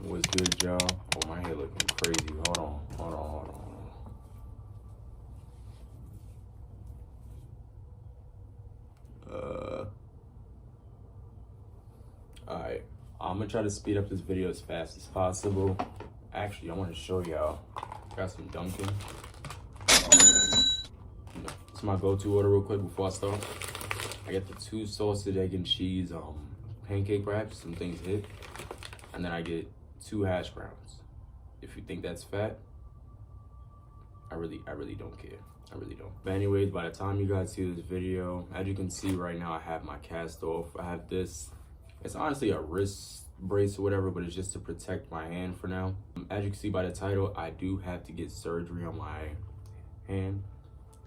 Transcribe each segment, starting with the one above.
What's good, y'all? Oh, my hair looking crazy. Hold on. Alright. I'm gonna try to speed up this video as fast as possible. Actually, I want to show y'all. Got some Dunkin'. It's my go-to order real quick before I start. I get the 2 sausage, egg, and cheese pancake wraps. Some things hit. And then I get 2 hash browns. If you think that's fat, I really don't care. I really don't. But anyways, by the time you guys see this video, as you can see right now, I have my cast off. I have this. It's honestly a wrist brace or whatever, but it's just to protect my hand for now. As you can see by the title, I do have to get surgery on my hand.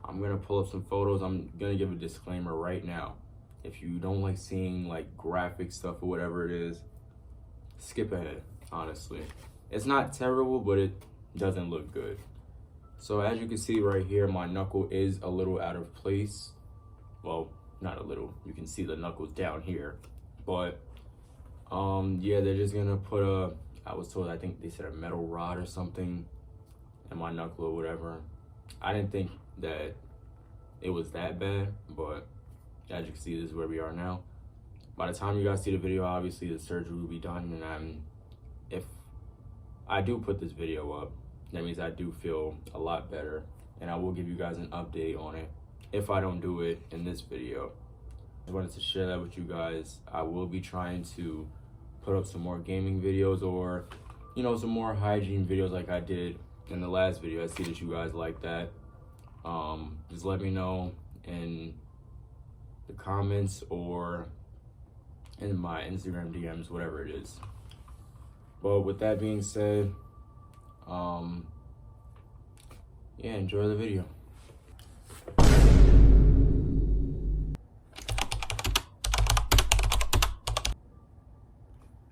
I'm gonna pull up some photos. I'm gonna give a disclaimer right now. If you don't like seeing like graphic stuff or whatever it is, skip ahead, honestly. It's not terrible, but it doesn't look good. So as you can see right here, my knuckle is a little out of place. Well, not a little, you can see the knuckles down here. But yeah, they're just gonna put I was told, I think they said a metal rod or something in my knuckle or whatever. I didn't think that it was that bad, but as you can see, this is where we are now. By the time you guys see the video, obviously the surgery will be done, and if I do put this video up, that means I do feel a lot better, and I will give you guys an update on it if I don't do it in this video. I wanted to share that with you guys. I will be trying to put up some more gaming videos, or you know, some more hygiene videos like I did in the last video. I see that you guys like that. Just let me know in the comments or in my Instagram DMs, whatever it is. But with that being said, yeah, enjoy the video.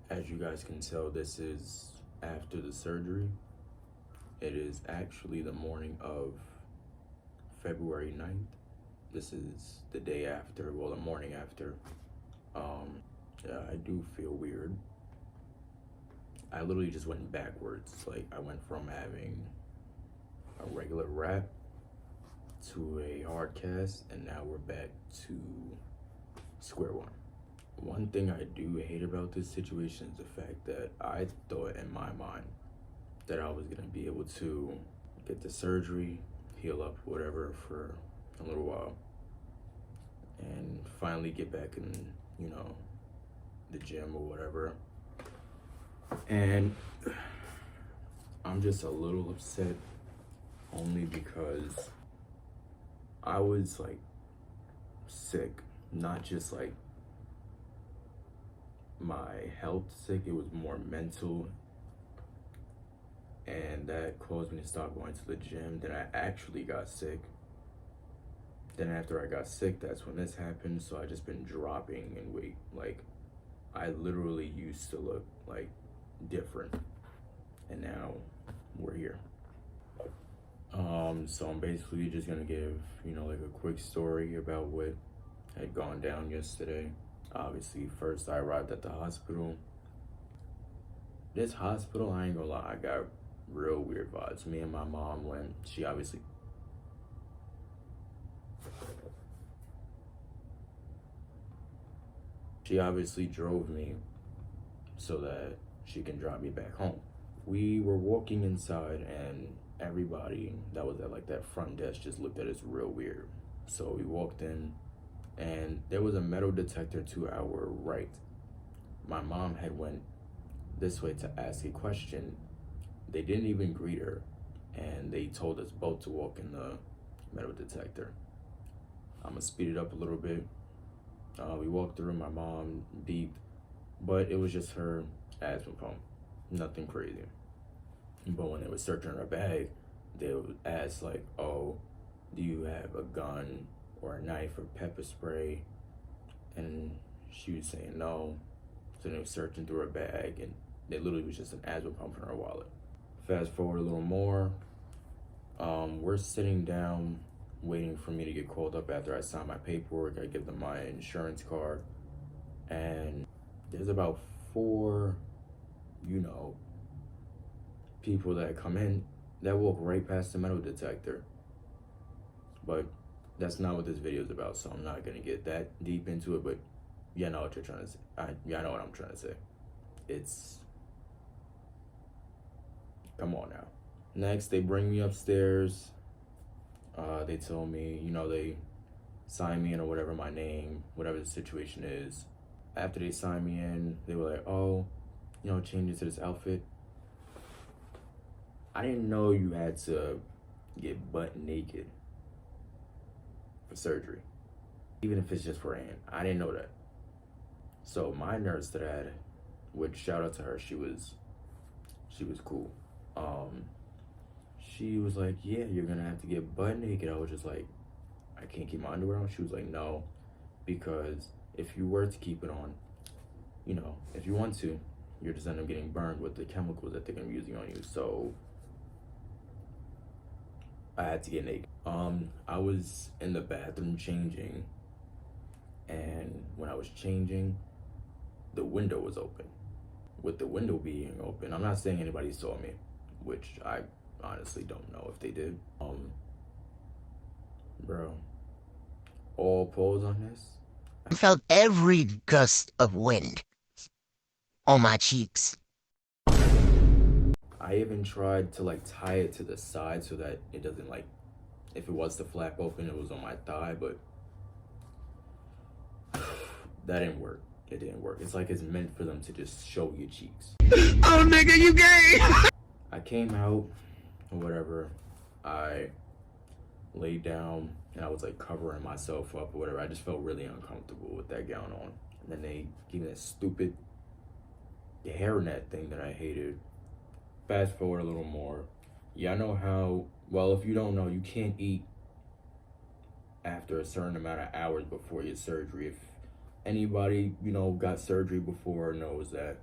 As you guys can tell, this is after the surgery. It is actually the morning of February 9th. This is the day after, well, the morning after. Yeah, I do feel weird. I literally just went backwards. Like, I went from having a regular wrap to a hard cast, and now we're back to square one. One thing I do hate about this situation is the fact that I thought in my mind that I was gonna be able to get the surgery, heal up, whatever, for a little while, and finally get back in, you know, the gym or whatever. And I'm just a little upset, only because I was like sick, not just like my health sick, it was more mental, and that caused me to stop going to the gym. Then I actually got sick. Then after I got sick, that's when this happened. So I just been dropping in weight. Like, I literally used to look like different, and now we're here. So I'm basically just gonna give, you know, like a quick story about what had gone down yesterday. Obviously, first I arrived at the hospital. This hospital, I ain't gonna lie, I got real weird vibes. Me and my mom went. She obviously drove me so that she can drive me back home. We were walking inside, and everybody that was at like that front desk just looked at us real weird. So we walked in, and there was a metal detector to our right. My mom had went this way to ask a question. They didn't even greet her, and they told us both to walk in the metal detector. I'm gonna speed it up a little bit. We walked through, my mom beeped, but it was just her asthma pump, nothing crazy. But when they were searching her bag, they would ask like, oh, do you have a gun or a knife or pepper spray? And she was saying no. So they were searching through her bag, and it literally was just an asthma pump in her wallet. Fast forward a little more, we're sitting down waiting for me to get called up after I sign my paperwork. I give them my insurance card, and there's about 4, you know, people that come in that walk right past the metal detector. But that's not what this video is about, so I'm not gonna get that deep into it, but you know what you're trying to say. I know what I'm trying to say. It's, come on now. Next, they bring me upstairs. They told me, you know, they sign me in or whatever, my name, whatever the situation is. After they signed me in, they were like, oh, you know, change into this outfit. I didn't know you had to get butt naked for surgery, even if it's just for a hand. I didn't know that. So my nurse that I had, which shout out to her, she was cool. She was like, yeah, you're gonna have to get butt naked. I was just like, I can't keep my underwear on. She was like, no, because if you were to keep it on, you know, if you want to, you're just end up getting burned with the chemicals that they're gonna be using on you. So I had to get naked. I was in the bathroom changing, and when I was changing, the window was open. With the window being open, I'm not saying anybody saw me, which I honestly don't know if they did. Bro, all pause on this. I felt every gust of wind on my cheeks. I even tried to like tie it to the side so that it doesn't, like, if it was to flap open, it was on my thigh, but that didn't work. It didn't work. It's like it's meant for them to just show your cheeks. Oh, nigga, you gay! I came out or whatever. I laid down and I was like covering myself up or whatever. I just felt really uncomfortable with that gown on. And then they gave me that stupid hairnet thing that I hated. Fast forward a little more. Yeah, I know how, well, if you don't know, you can't eat after a certain amount of hours before your surgery. If anybody, you know, got surgery before knows that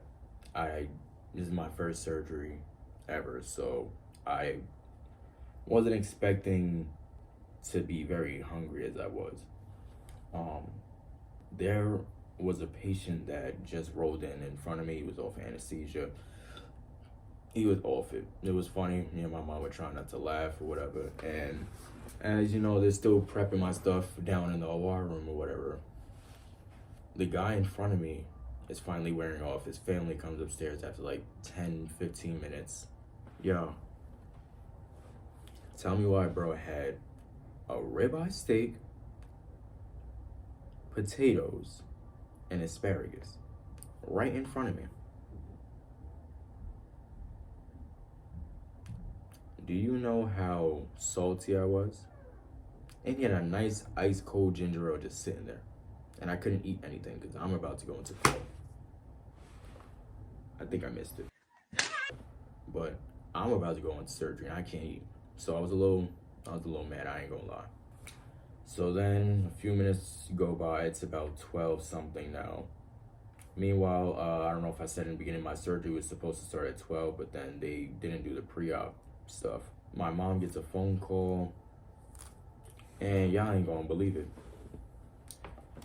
this is my first surgery ever, so I wasn't expecting to be very hungry as I was. There was a patient that just rolled in front of me. He was off anesthesia. He was off it. It was funny. Me and my mom were trying not to laugh or whatever. And as you know, they're still prepping my stuff down in the OR room or whatever. The guy in front of me is finally wearing off. His family comes upstairs after like 10, 15 minutes. Yo, tell me why bro had a ribeye steak, potatoes, and asparagus right in front of me. Do you know how salty I was? And he had a nice ice cold ginger ale just sitting there. And I couldn't eat anything because I'm about to go into flow. I think I missed it. But I'm about to go into surgery and I can't eat. So I was a little mad, I ain't gonna lie. So then a few minutes go by, it's about 12 something now. Meanwhile, I don't know if I said in the beginning, my surgery was supposed to start at 12, but then they didn't do the pre-op stuff. My mom gets a phone call, and y'all ain't gonna believe it.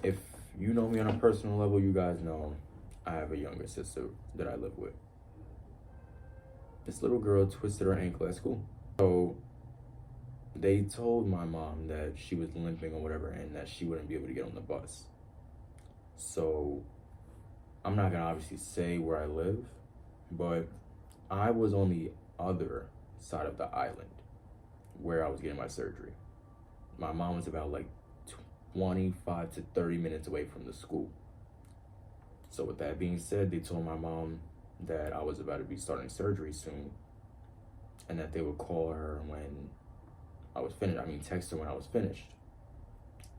If you know me on a personal level, you guys know I have a younger sister that I live with. This little girl twisted her ankle at school. So they told my mom that she was limping or whatever and that she wouldn't be able to get on the bus. So I'm not gonna obviously say where I live, but I was on the other side of the island where I was getting my surgery. My mom was about like 25 to 30 minutes away from the school. So with that being said, they told my mom that I was about to be starting surgery soon and that they would call her when I was finished. Text her when I was finished.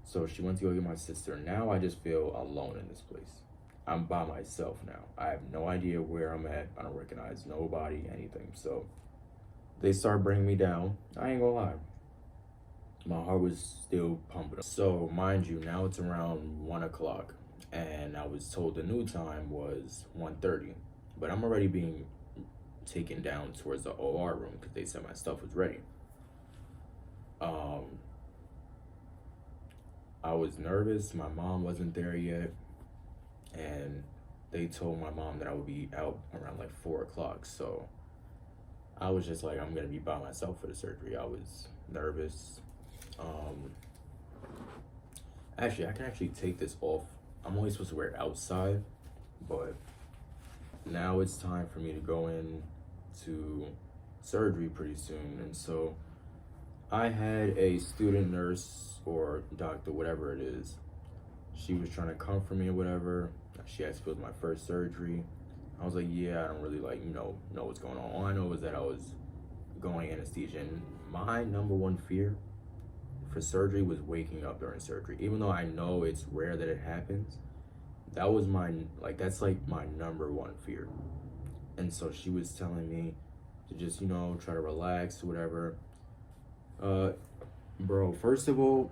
So she went to go get my sister. Now I just feel alone in this place. I'm by myself now. I have no idea where I'm at. I don't recognize nobody, anything. So they start bringing me down. I ain't gonna lie. My heart was still pumping. So mind you, now it's around 1 o'clock and I was told the new time was 1:30, but I'm already being taken down towards the OR room because they said my stuff was ready. I was nervous. My mom wasn't there yet, and they told my mom that I would be out around like 4 o'clock. So I was just like, I'm gonna be by myself for the surgery. I was nervous. Actually, I can actually take this off. I'm only supposed to wear it outside, but now it's time for me to go in to surgery pretty soon. And so I had a student nurse or doctor, whatever it is. She was trying to comfort me or whatever. She asked if it was my first surgery. I was like, yeah, I don't really like, know what's going on. All I know is that I was going anesthesia. And my number one fear for surgery was waking up during surgery. Even though I know it's rare that it happens, that was that's like my number one fear. And so she was telling me to just, try to relax or whatever. Bro, first of all,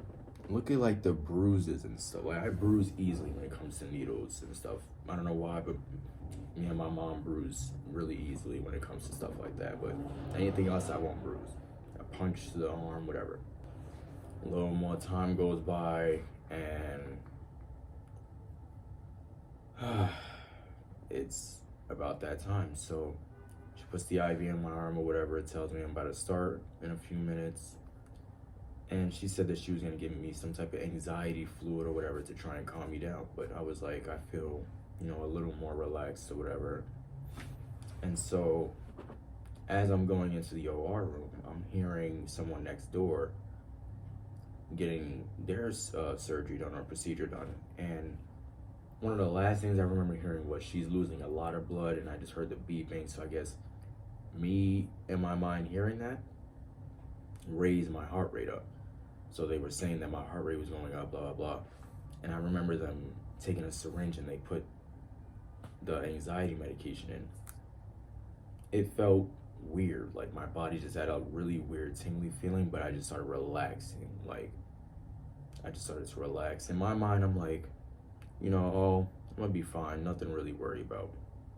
look at like the bruises and stuff. Like I bruise easily when it comes to needles and stuff. I don't know why, but me and my mom bruise really easily when it comes to stuff like that. But anything else I won't bruise. A punch to the arm, whatever. A little more time goes by and it's about that time. So she puts the IV in my arm or whatever. It tells me I'm about to start in a few minutes. And she said that she was gonna give me some type of anxiety fluid or whatever to try and calm me down. But I was like, I feel, a little more relaxed or whatever. And so as I'm going into the OR room, I'm hearing someone next door getting their surgery done or procedure done. And one of the last things I remember hearing was she's losing a lot of blood, and I just heard the beeping. So I guess me in my mind hearing that raised my heart rate up. So they were saying that my heart rate was going up, blah, blah, blah. And I remember them taking a syringe and they put the anxiety medication in. It felt weird. Like my body just had a really weird tingly feeling, but I just started relaxing. Like I just started to relax. In my mind, I'm like, oh, I'm gonna be fine. Nothing really worry about.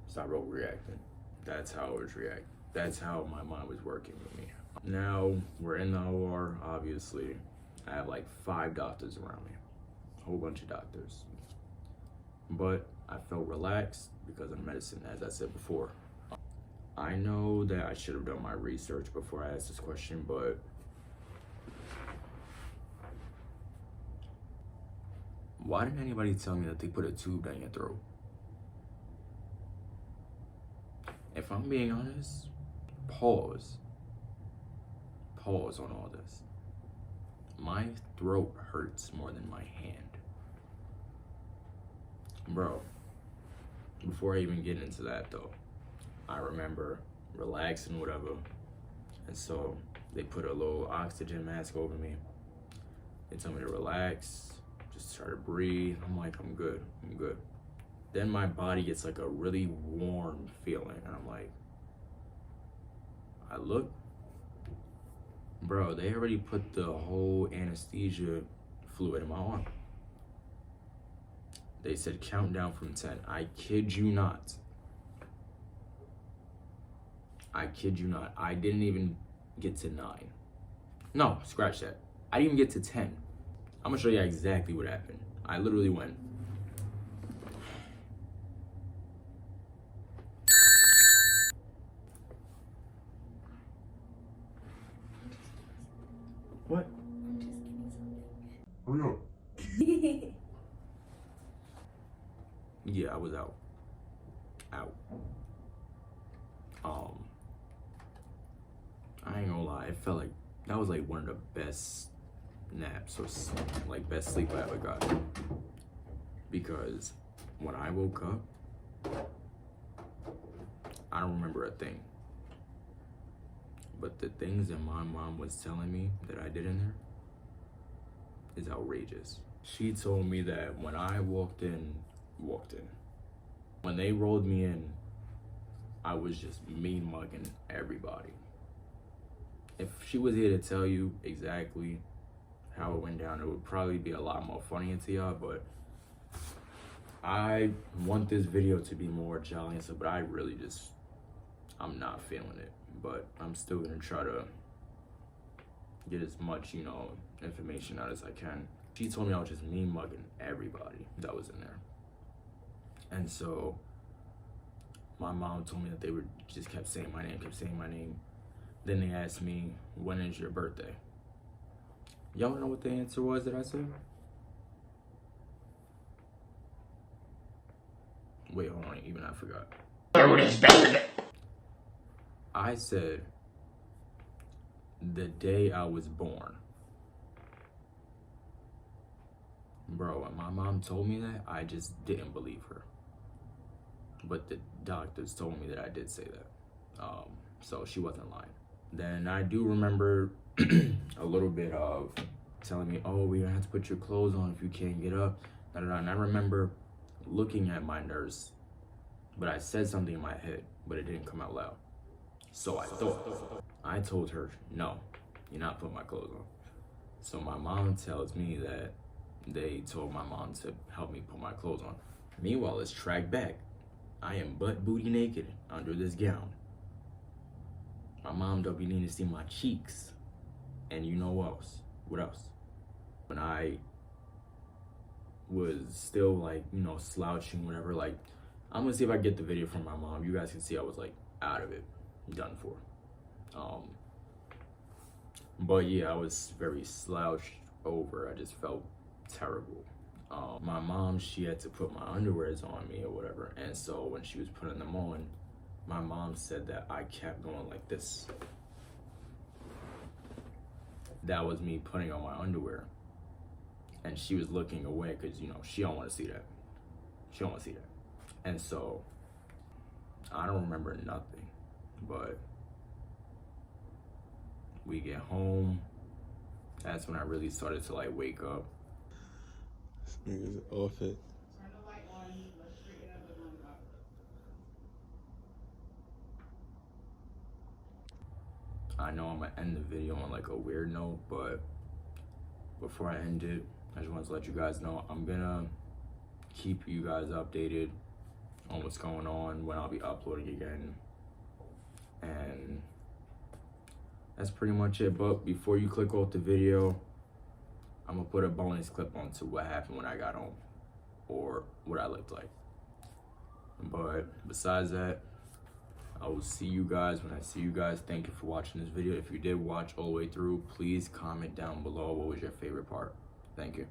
Stop overreacting. That's how I was reacting. That's how my mind was working with me. Now we're in the OR, obviously. I have like 5 doctors around me, a whole bunch of doctors. But I felt relaxed because of medicine, as I said before. I know that I should have done my research before I asked this question, but why didn't anybody tell me that they put a tube down your throat? If I'm being honest, pause on all this. My throat hurts more than my hand. Bro, before I even get into that though, I remember relaxing, whatever. And so they put a little oxygen mask over me. They told me to relax, just try to breathe. I'm like, I'm good. Then my body gets like a really warm feeling. And I'm like, I look, bro, they already put the whole anesthesia fluid in my arm. They said count down from 10. I kid you not. I didn't even get to 9. No, scratch that. I didn't even get to 10. I'm gonna show you exactly what happened. I literally went. What? Hurry up. Yeah, I was out. I ain't gonna lie, it felt like that was like one of the best naps or like best sleep I ever got. Because when I woke up, I don't remember a thing. But the things that my mom was telling me that I did in there is outrageous. She told me that when I walked in, when they rolled me in, I was just mean mugging everybody. If she was here to tell you exactly how it went down, it would probably be a lot more funny to y'all, but I want this video to be more jolly and stuff, but I'm not feeling it. But I'm still gonna try to get as much, information out as I can. She told me I was just mean mugging everybody that was in there. And so my mom told me that they just kept saying my name. Then they asked me, when is your birthday? Y'all know what the answer was that I said? Wait, hold on, even I forgot. I said, the day I was born. Bro, when my mom told me that, I just didn't believe her. But the doctors told me that I did say that. So she wasn't lying. Then I do remember a little bit of telling me, oh, we're gonna have to put your clothes on if you can't get up. And I remember looking at my nurse, but I said something in my head, but it didn't come out loud. So I thought. I told her, no, you're not putting my clothes on. So my mom tells me that they told my mom to help me put my clothes on. Meanwhile, let's track back. I am butt booty naked under this gown. My mom don't be needing to see my cheeks. And you know what else? What else? When I was still like, you know, slouching, whatever, like, I'm gonna see if I get the video from my mom. You guys can see I was like out of it, done for. But yeah, I was very slouched over. I just felt terrible. My mom, she had to put my underwears on me or whatever. And so when she was putting them on, my mom said that I kept going like this. That was me putting on my underwear. And she was looking away because, you know, she don't want to see that. She don't want to see that. And so I don't remember nothing, but we get home. That's when I really started to like wake up. Niggas off it. I know I'm gonna end the video on like a weird note, but before I end it, I just want to let you guys know I'm gonna keep you guys updated on what's going on, when I'll be uploading again. And that's pretty much it. But before you click off the video, I'm gonna put a bonus clip onto what happened when I got home, or what I looked like. But besides that, I will see you guys when I see you guys. Thank you for watching this video. If you did watch all the way through, please comment down below what was your favorite part. Thank you.